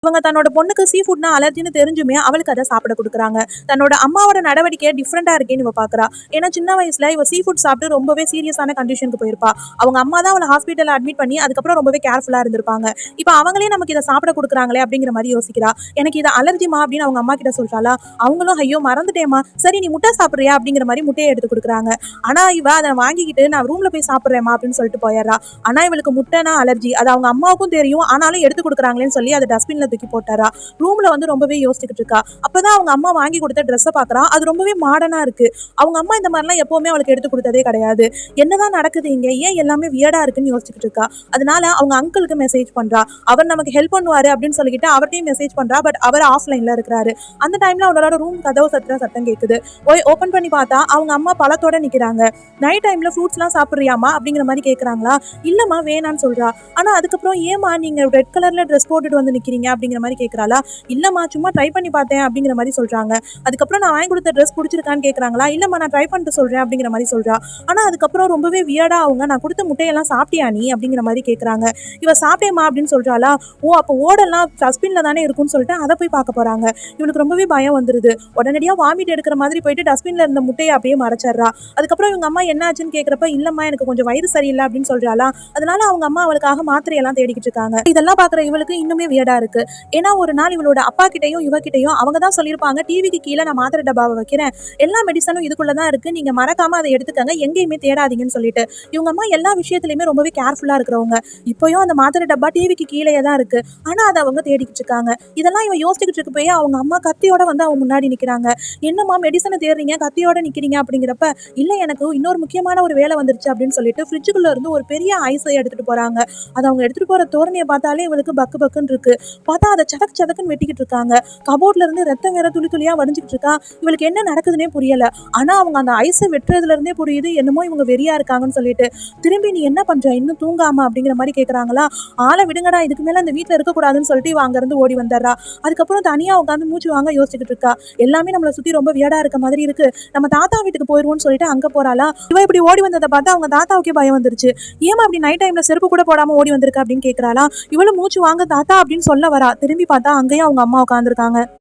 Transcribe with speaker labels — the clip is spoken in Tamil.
Speaker 1: இவங்க தன்னோட பொண்ணுக்கு சீ ஃபுட்னா அலர்ஜின்னு தெரிஞ்சுமே அவளுக்கு அதை சாப்பிட கொடுக்குறாங்க. தன்னோட அம்மாவோட நடவடிக்கை டிஃப்ரெண்டா இருக்கேன்னு இவ பாக்குறா. ஏன்னா சின்ன வயசுல இவ சீ ஃபுட் சாப்பிட்டு ரொம்பவே சீரியஸான கண்டிஷனுக்கு போயிருப்பா. அவங்க அம்மா தான் அவளை ஹாஸ்பிட்டல் அட்மிட் பண்ணி அதுக்கப்புறம் ரொம்பவே கேர்ஃபுல்லா இருந்திருப்பாங்க. இப்போ அவங்களே நமக்கு இதை சாப்பிட கொடுக்குறாங்களே அப்படிங்கிற மாதிரி யோசிக்கிறா. எனக்கு இது அலர்ஜிமா அப்படின்னு அவங்க அம்மா கிட்ட சொல்றாளா. அவங்களும் ஐயோ மறந்துட்டேமா, சரி நீ முட்டை சாப்பிட்றியா அப்படிங்கிற மாதிரி முட்டையை எடுத்து கொடுக்குறாங்க. ஆனா இவ அதை வாங்கிக்கிட்டு நான் ரூம்ல போய் சாப்பிட்றேமா அப்படின்னு சொல்லிட்டு போயிடுறா. ஆனா இவளுக்கு முட்டைனா அலர்ஜி, அது அவங்க அம்மாவுக்கும் தெரியும். ஆனாலும் எடுத்து கொடுக்குறாங்களேன்னு சொல்லி அதை டஸ்ட்பின்ல தூக்கி போட்டாரா. ரூம்ல வந்து ரொம்பவே யோசிச்சுக்கிட்டு இருக்கா. அப்பதான் அவங்க அம்மா வாங்கி கொடுத்த ட்ரெஸ்ஸை பாக்குறா. அது ரொம்பவே மாடர்னா இருக்கு. அவங்க அம்மா இந்த மாதிரிலாம் எப்பவுமே அவளுக்கு எடுத்து கொடுத்ததே கிடையாது. என்னதான் நடக்குது இங்க, ஏன் எல்லாமே வியர்டா இருக்குன்னு யோசிச்சுக்கிட்டு இருக்கா. அதனால அவங்க அங்கிளுக்கு மெசேஜ் பண்றா. அவர் நமக்கு ஹெல்ப் பண்ணுவாரு அப்படின்னு சொல்லிட்டு அவர்கிட்டயும் மெசேஜ் பண்றா. பட் அவர் ஆஃப்லைன்ல இருக்கிறாரு. அந்த டைம்ல அவளோட ரூம் கதவு சத்துற சத்தம் கேக்குது. போய் ஓபன் பண்ணி பார்த்தா அவங்க அம்மா பழத்தோட நிக்கிறாங்க. நைட் டைம்ல ஃப்ரூட்ஸ் எல்லாம் சாப்பிடுறியாமா அப்படிங்கிற மாதிரி கேக்குறாங்களா. இல்லம்மா வேணான்னு சொல்றா. ஆனா அதுக்கப்புறம் ஏமா நீங்க ரெட் கலர்ல ட்ரெஸ் போட்டுட்டு வந்து நிக்கிறீங்க அப்படிங்கிற மாதிரி கேக்குறாளா. இல்லம்மா சும்மா ட்ரை பண்ணி பார்த்தேன் அப்படிங்கிற மாதிரி சொல்றாங்க. அதுக்கப்புறம் நான் வாங்கி கொடுத்த ட்ரெஸ் பிடிச்சிருக்கான்னு கேக்குறாங்களா. இல்லம்மா நான் ட்ரை பண்ணிட்டு சொல்றேன் அப்படிங்கிற மாதிரி சொல்றா. ஆனா அதுக்கப்புறம் ரொம்பவே வியர்டா அவங்க நான் கொடுத்த முட்டையெல்லாம் சாப்பிட்டியா நீ அப்படிங்கிற மாதிரி கேக்குறாங்க. இவ சாப்பிட்டேமா அப்படின்னு சொல்றாளா. ஓ அப்போ ஓடெல்லாம் டஸ்ட்பின்ல தானே இருக்குன்னு சொல்லிட்டு அதை போய் பார்க்க போறாங்க. இவளுக்கு ரொம்பவே பயம் வந்துருது. உடனடியா வாமிட் எடுக்கிற மாதிரி போயிட்டு டஸ்ட்பின்ல இருந்த முட்டையை அப்படியே மறைச்சிடுறா. அதுக்கப்புறம் இவங்க அம்மா என்ன ஆச்சுன்னு கேட்கறப்ப இல்லம்மா எனக்கு கொஞ்சம் வயிறு சரியில்லை அப்படின்னு சொல்றாளா. அதனால அவங்க அம்மா அவளுக்காக மாத்திரையெல்லாம் தேடிக்கிட்டு இருக்காங்க. இதெல்லாம் பாக்குற இவளுக்கு இன்னுமே வியர்டா இருக்கு. ஏன்னா ஒரு நாள் இவளோட அப்பா கிட்டையும் இவகிட்டையும் அவங்க தான் சொல்லியிருப்பாங்க, டிவிக்கு கீழே நான் மாத்திரை டப்பாவை வைக்கிறேன், எல்லா மெடிசனும் இதுக்குள்ளதான் இருக்கு, நீங்க மறக்காம அதை எடுத்துக்கங்க, எங்கேயுமே தேடாதீங்கன்னு சொல்லிட்டு. இவங்க அம்மா எல்லா விஷயத்திலயுமே ரொம்பவே கேர்ஃபுல்லா இருக்கிறவங்க. இப்பயும் அந்த மாத்திரை டப்பா டிவிக்கு கீழே தான் இருக்கு. ஆனா அதை அவங்க தேடிக்கிட்டு இருக்காங்க. இதெல்லாம் இவ யோசிச்சுக்கிட்டு இருக்கப்பயே அவங்க அம்மா கத்தியோட வந்து அவங்க முன்னாடி நிக்கிறாங்க. என்னம்மா மெடிசனை தேடுறீங்க, கத்தியோட நிக்கிறீங்க அப்படிங்கிறப்ப, இல்ல எனக்கு இன்னொரு முக்கியமான ஒரு வேலை வந்துருச்சு அப்படின்னு சொல்லிட்டு ஃப்ரிட்ஜுக்குள்ள இருந்து ஒரு பெரிய ஐஸை எடுத்துட்டு போறாங்க. அதை அவங்க எடுத்துட்டு போற தோரணையை பார்த்தாலே இவளுக்கு பக்கு பக்குன்னு இருக்கு. பார்த்தா அதை சதக்கு சதக்குன்னு வெட்டிக்கிட்டு இருக்காங்க. கபோர்ட்ல இருந்து ரத்தம் வேற துளி துளியா வடிஞ்சுக்கிட்டு இருக்கா. இவளுக்கு என்ன நடக்குதுன்னே புரியல. ஆனா அவங்க அந்த ஐஸை வெட்டுறதுல இருந்தே புரியுது என்னமோ இவங்க வெறியா இருக்காங்கன்னு சொல்லிட்டு. திரும்பி நீ என்ன பண்ற இன்னும் தூங்காம அப்படிங்கிற மாதிரி கேக்குறாங்களா. ஆளை விடுங்கடா, இதுக்கு மேல அந்த வீட்டுல இருக்கக்கூடாதுன்னு சொல்லிட்டு இவ அங்க இருந்து ஓடி வந்துடுறா. அதுக்கப்புறம் தனியா உட்காந்து மூச்சு வாங்க யோசிச்சுக்கிட்டு இருக்கா. எல்லாமே நம்மளை சுத்தி ரொம்ப வியடா இருக்க மாதிரி இருக்கு, நம்ம தாத்தா வீட்டுக்கு போயிருவோம்னு சொல்லிட்டு அங்க போறாளா. இவ இப்படி ஓடி வந்ததை பார்த்து அவங்க தாத்தாவுக்கே பயம் வந்துருச்சு. ஏமா அப்படி நைட் டைம்ல செருப்பு கூட போடாம ஓடி வந்திருக்க அப்படின்னு கேக்குறாளா. இவளும் மூச்சு வாங்க தாத்தா அப்படின்னு சொல்ல வரா. திரும்பி பார்த்தா அங்கேயும் அவங்க அம்மா உட்காந்துருக்காங்க.